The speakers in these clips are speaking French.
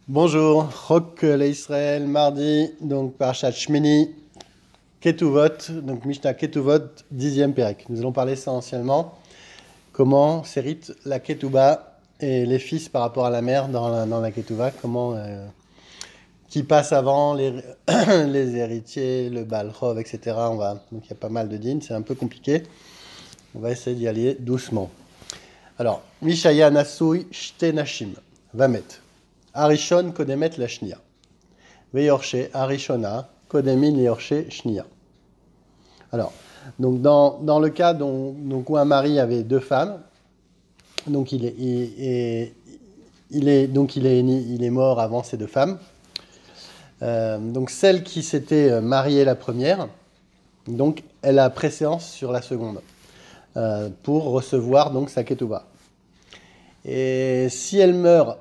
Bonjour, Chok l'Israël, mardi, donc Parashat Shmini, Ketuvot, donc Mishnah Ketuvot, 10e Pérec. Nous allons parler essentiellement comment s'hérite la Ketouba et les fils par rapport à la mère dans la Ketouba, qui passe avant les héritiers, le Balchov, etc. Donc il y a pas mal de dînes, c'est un peu compliqué. On va essayer d'y aller doucement. Alors, Mishaya Nasui Shte Nashim, Vamet. Arishon kodemet la shnia. Veyorche arishona kodemin leyorche shnia. Alors, donc dans le cas où un mari avait deux femmes, donc il est mort avant ces deux femmes. Donc celle qui s'était mariée la première, donc elle a préséance sur la seconde pour recevoir donc sa ketouba. Et si elle meurt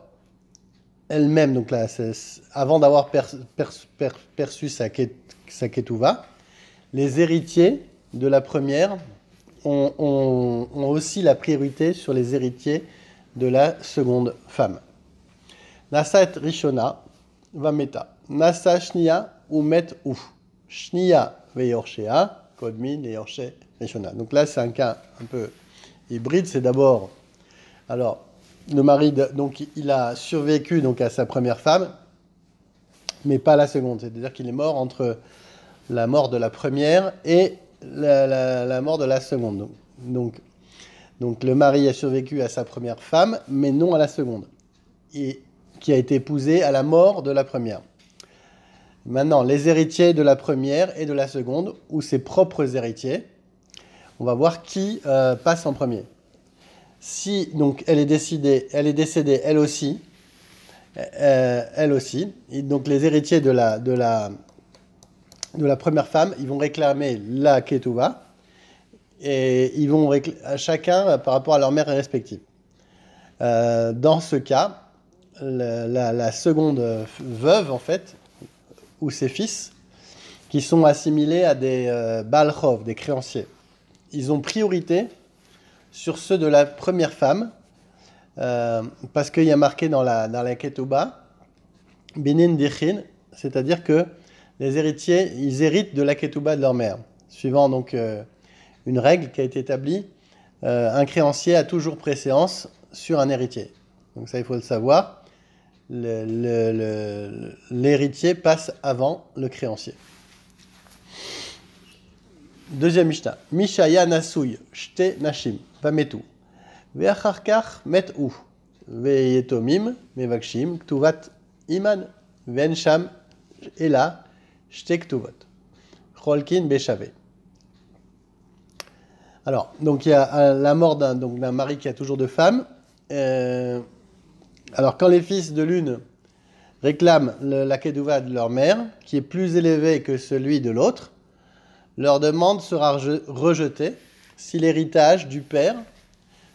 elle-même, donc là, avant d'avoir perçu sa ketouva, les héritiers de la première ont aussi la priorité sur les héritiers de la seconde femme. Nasat rishona vameta. Nasa shnia ou met ou. Shnia veyorshea, kodmin veyorshe rishona. Donc là, c'est un cas un peu hybride. C'est d'abord, alors, le mari, donc, il a survécu donc, à sa première femme, mais pas à la seconde. C'est-à-dire qu'il est mort entre la mort de la première et la mort de la seconde. Donc, le mari a survécu à sa première femme, mais non à la seconde, et qui a été épousée à la mort de la première. Maintenant, les héritiers de la première et de la seconde, ou ses propres héritiers, on va voir qui passe en premier. Si donc elle est décédée elle aussi, et donc les héritiers de la première femme, ils vont réclamer la ketouva et ils vont chacun par rapport à leur mère respective. Dans ce cas, la seconde veuve en fait, ou ses fils, qui sont assimilés à des balchov, des créanciers, ils ont priorité sur ceux de la première femme, parce qu'il y a marqué dans la ketouba, Binin Dichin, c'est-à-dire que les héritiers, ils héritent de la ketouba de leur mère. Suivant donc une règle qui a été établie, un créancier a toujours préséance sur un héritier. Donc ça, il faut le savoir. L'héritier passe avant le créancier. Deuxième Mishnah. Mishaya Nasouy, Shte Nashim, Vametu. Ve'acharkach met'u. Ve'yetomim, Mevakshim, Ktuvat Iman, Ve'ensham, Ela, Shte Ktuvot. Cholkin Beshave. Alors, donc il y a la mort d'un mari qui a toujours deux femmes. Alors, quand les fils de l'une réclament la kedouva de leur mère, qui est plus élevé que celui de l'autre, leur demande sera rejetée si l'héritage du père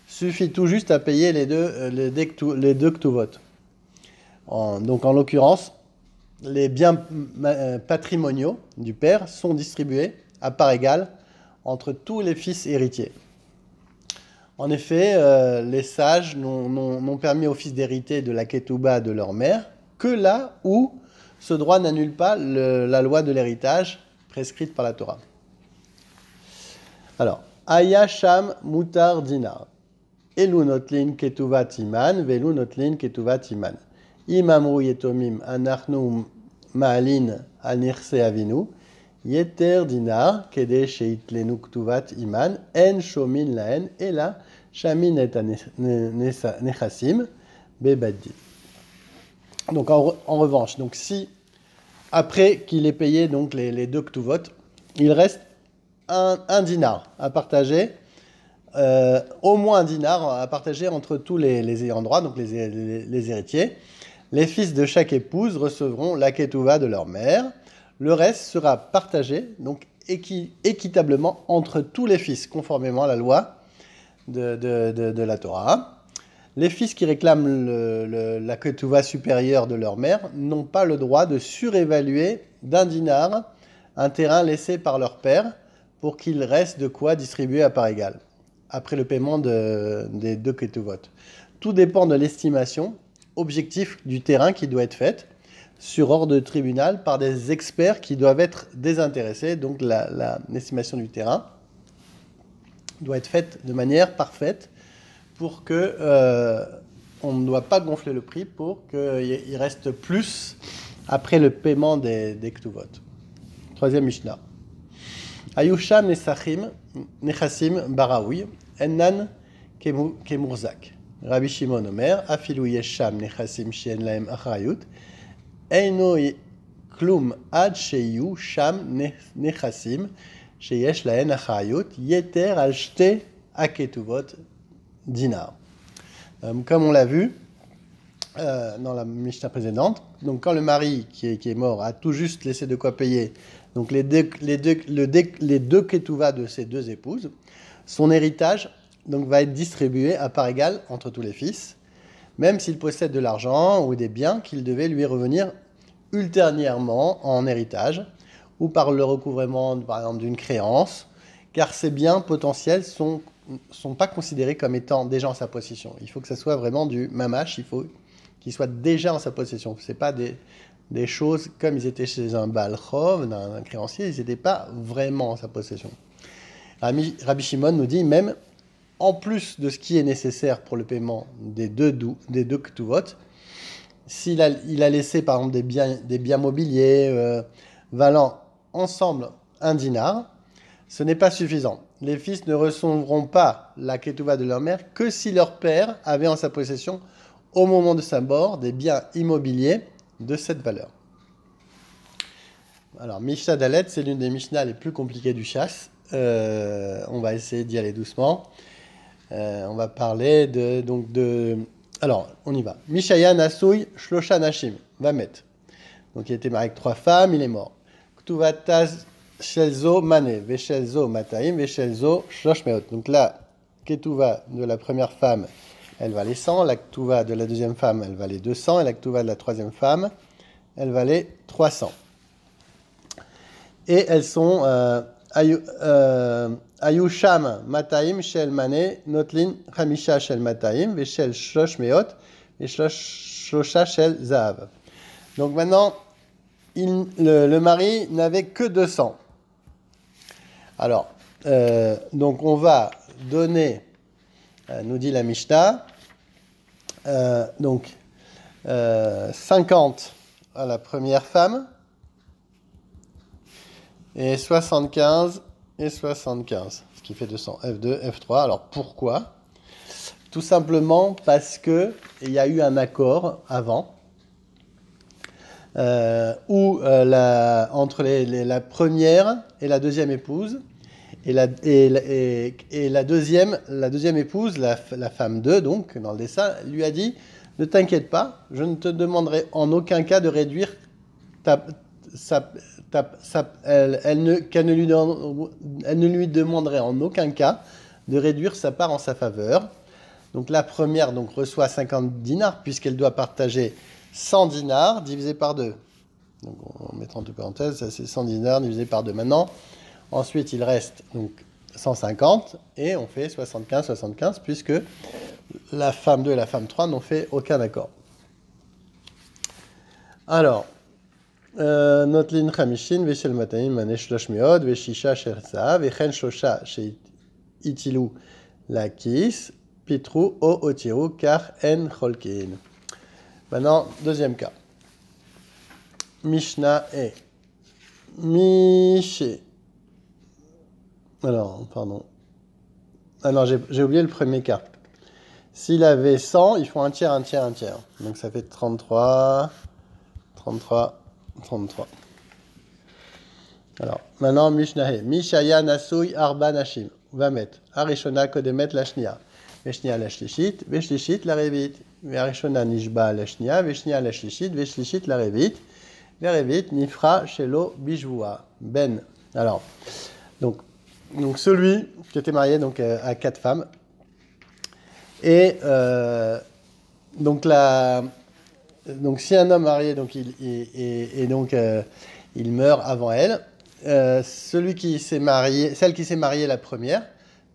suffit tout juste à payer les deux ktuvot. Donc en l'occurrence, les biens patrimoniaux du père sont distribués à part égale entre tous les fils héritiers. En effet, les sages n'ont permis aux fils d'hériter de la ketouba de leur mère que là où ce droit n'annule pas la loi de l'héritage prescrite par la Torah. Alors, Aya Sham Mutar Dinar. Elu notlin ketuvat iman, velu notlin ketuvat iman. Imamru yetomim anachnu ma'alin al nirse avinu. Yeter dinar, kede sheitlenu ketuvat iman, en shomin laen, ela shamin et nechasim, bebaddin. Donc en revanche, donc si après qu'il ait payé donc les deux ktuvot, il reste un dinar à partager, au moins un dinar à partager entre tous les ayants droit, donc les héritiers. Les fils de chaque épouse recevront la ketouva de leur mère. Le reste sera partagé donc équitablement entre tous les fils, conformément à la loi de la Torah. Les fils qui réclament la ketouva supérieure de leur mère n'ont pas le droit de surévaluer d'un dinar un terrain laissé par leur père, pour qu'il reste de quoi distribuer à part égale, après le paiement des deux ketuvot. Tout dépend de l'estimation objective du terrain qui doit être faite sur ordre de tribunal par des experts qui doivent être désintéressés. Donc l'estimation du terrain doit être faite de manière parfaite pour que on ne doit pas gonfler le prix pour qu'il reste plus après le paiement des ktuvot. Troisième Mishnah. Ayusham nesachim nechassim baraoui ennan kemurzak. Rabbi Shimon Omer, afilu yesham nechassim shien lahem achrayut, eino klum ad sheyu sham nechassim sheyesh lahem achrayut, yeter al shte aketuvot dinar. Comme on l'a vu dans la Mishnah précédente, donc quand le mari qui est mort a tout juste laissé de quoi payer donc les deux ketuvas de ses deux épouses, son héritage donc, va être distribué à part égale entre tous les fils, même s'il possède de l'argent ou des biens qu'il devait lui revenir ultérieurement en héritage, ou par le recouvrement par exemple d'une créance, car ces biens potentiels sont pas considérés comme étant déjà en sa possession. Il faut que ça soit vraiment du mamash, il faut qu'ils soient déjà en sa possession. Ce n'est pas des choses comme ils étaient chez un Baal Chov, un créancier, ils n'étaient pas vraiment en sa possession. Rabbi Shimon nous dit même, en plus de ce qui est nécessaire pour le paiement des deux ktuvot, s'il a laissé par exemple des biens mobiliers valant ensemble un dinar, ce n'est pas suffisant. Les fils ne recevront pas la ketuva de leur mère que si leur père avait en sa possession, au moment de sa mort, des biens immobiliers de cette valeur. Alors, Mishnah Dalet, c'est l'une des Mishnahs les plus compliquées du chasse. On va essayer d'y aller doucement. On va parler Alors, on y va. Mishaya Nasui Shlosha Nashim, Vamet. Donc, il était marié avec 3 femmes, il est mort. Ktuvataz Shelzo Mane, Veshelzo Mataim, Veshelzo Shloshmeot. Donc là, Ketuva de la première femme, elle valait 100. La Ketuva de la deuxième femme, elle valait 200. Et la Ketuva de la troisième femme, elle valait 300. Et elles sont Ayusham Mataim Shel Mane, Notlin Hamisha Shel Mataim, Veshel Shloshmeot, et Shlosha Shel Zahav. Donc maintenant, le mari n'avait que 200. Alors, donc on va donner, nous dit la Mishnah, 50 à la première femme et 75 et 75, ce qui fait 200, F2, F3. Alors pourquoi ? Tout simplement parce que il y a eu un accord avant entre la première et la deuxième épouse, et la deuxième épouse, la femme 2, donc, dans le dessin, lui a dit « Ne t'inquiète pas, je ne te demanderai en aucun cas de réduire elle ne lui demanderait en aucun cas de réduire sa part en sa faveur. » Donc la première reçoit 50 dinars, puisqu'elle doit partager 100 dinars divisé par 2. Donc on met entre parenthèses, ça c'est 100 dinars divisé par 2 maintenant. Ensuite, il reste donc 150 et on fait 75, puisque la femme 2 et la femme 3 n'ont fait aucun accord. Alors, Notlin Khamishin, Veshel Mataim, Manesh Shloshmeot, Veshisha Shersa, Vechen Shosha, Itilu Lakis, Pitru O Otiru, Kar En Cholkin. Maintenant, deuxième cas. Mishnah et Miché. Alors, pardon. Ah non, j'ai oublié le premier cas. S'il avait 100, il faut un tiers. Donc ça fait 33. Alors, maintenant, Mishnah. Mishaya Nasui Arba Nashim. Va mettre. Arishona Kodemet Lashnia. Veshnia Lashlishit. Veshlishit la Revit. Arishona Nishba Lashnia. Veshnia Lashlishit. Veshlishit la Revit. Verevit Nifra Shelo Bijvoua. Ben. Alors, donc celui qui était marié à 4 femmes. Et donc si un homme marié il meurt avant elle, celle qui s'est mariée la première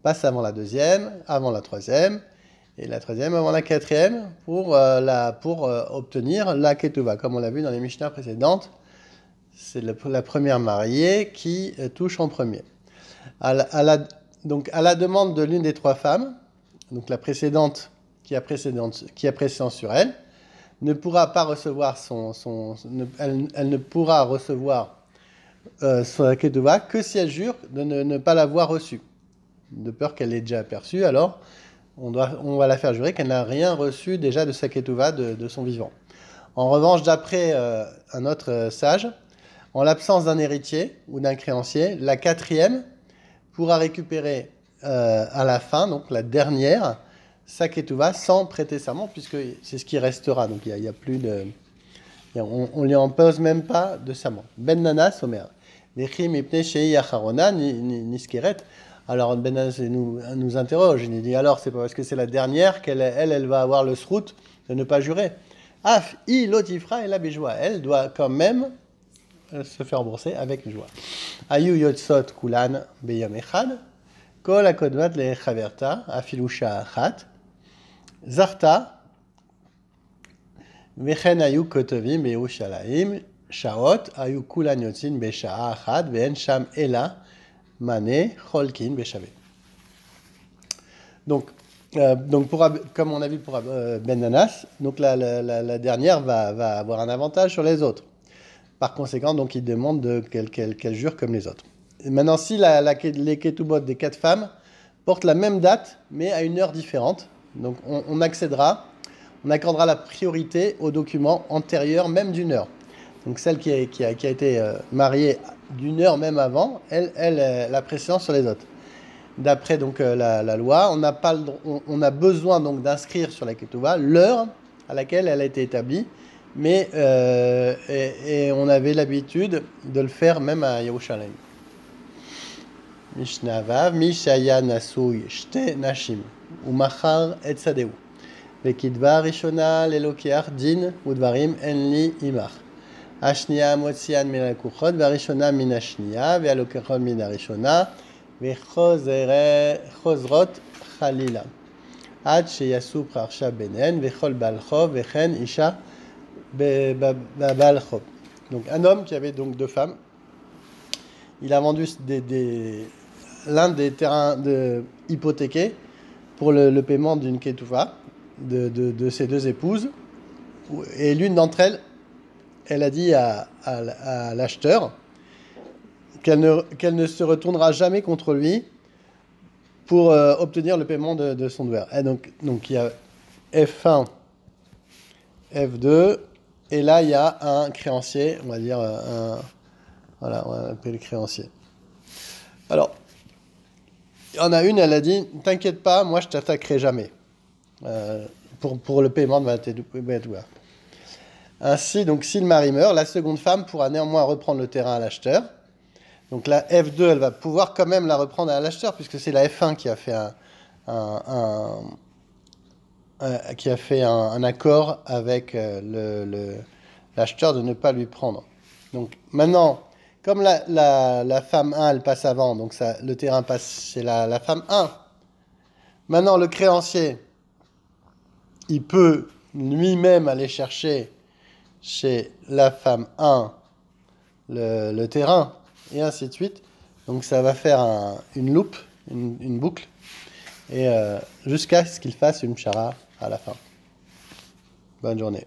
passe avant la deuxième, avant la troisième, et la troisième avant la quatrième pour obtenir la ketouva. Comme on l'a vu dans les Mishnah précédentes, c'est la première mariée qui touche en premier. Donc à la demande de l'une des trois femmes, donc la précédente qui a présédence sur elle, ne pourra pas recevoir elle ne pourra recevoir son ketouva que si elle jure de ne pas l'avoir reçue, de peur qu'elle l'ait déjà aperçue. Alors on va la faire jurer qu'elle n'a rien reçu déjà de sa ketouva de son vivant. En revanche, d'après un autre sage, en l'absence d'un héritier ou d'un créancier, la quatrième pourra récupérer à la fin, donc la dernière, sa ketouva sans prêter serment, puisque c'est ce qui restera. Donc il y a plus de... On ne lui impose même pas de serment. Ben Nanas, Omer. Alors Ben Nanas nous interroge. Il dit alors, c'est pas parce que c'est la dernière qu'elle va avoir le srout de ne pas jurer. Af, i lotifra et la bejoie. Elle doit quand même se faire rembourser avec joie. Ayu yotsot kulan beyam echad. Kol akodmat le chaverta afilusha achat. Zarta. Vechen ayu kotovim beushalayim. Shaot ayu kulan yotzin beshaa achat. Ve'en sham ela mane cholkin beshavet. Donc, comme on a vu pour Ben Nanas, donc la dernière va avoir un avantage sur les autres. Par conséquent, donc, il demande qu'elle jure comme les autres. Et maintenant, si les ketubot des 4 femmes portent la même date, mais à une heure différente, donc on accordera la priorité aux documents antérieurs, même d'une heure. Donc celle qui a été mariée d'une heure même avant, elle la préséance sur les autres. D'après donc la loi, on a besoin donc d'inscrire sur la ketouva l'heure à laquelle elle a été établie, mais et on avait l'habitude de le faire même à Yerushalayim. Mishnah Vav, Mishaya Nasui Shte Nashim, Umachar et Sadeu. Vekidva Rishona Lelokiach Din Udvarim Enli Imach. Ashnia Motzian Minakuchot, Varishona Minashnia, Vealokachot Minarishona, Vechozrot Chalila. Ad Sheyasu Prarsha Benen, Vechol Balchov, Vechen Isha Balchov. Donc un homme qui avait donc 2 femmes, il a vendu l'un des terrains hypothéqués pour le paiement d'une ketouva de ses 2 épouses, et l'une d'entre elles, elle a dit à l'acheteur qu'elle ne se retournera jamais contre lui pour obtenir le paiement de son devoir. Et donc il y a F1, F2, et là il y a un créancier, on va dire voilà, on va appeler le créancier. Alors, il y en a une, elle a dit, t'inquiète pas, moi je t'attaquerai jamais pour le paiement de ma ketouva. Ainsi, donc, si le mari meurt, la seconde femme pourra néanmoins reprendre le terrain à l'acheteur. Donc la F2, elle va pouvoir quand même la reprendre à l'acheteur, puisque c'est la F1 qui a fait un accord avec l'acheteur de ne pas lui prendre. Donc maintenant, comme la femme 1, elle passe avant, donc le terrain passe chez la femme 1. Maintenant, le créancier, il peut lui-même aller chercher chez la femme 1 le terrain, et ainsi de suite. Donc ça va faire une loupe, une boucle, et jusqu'à ce qu'il fasse une pshara à la fin. Bonne journée.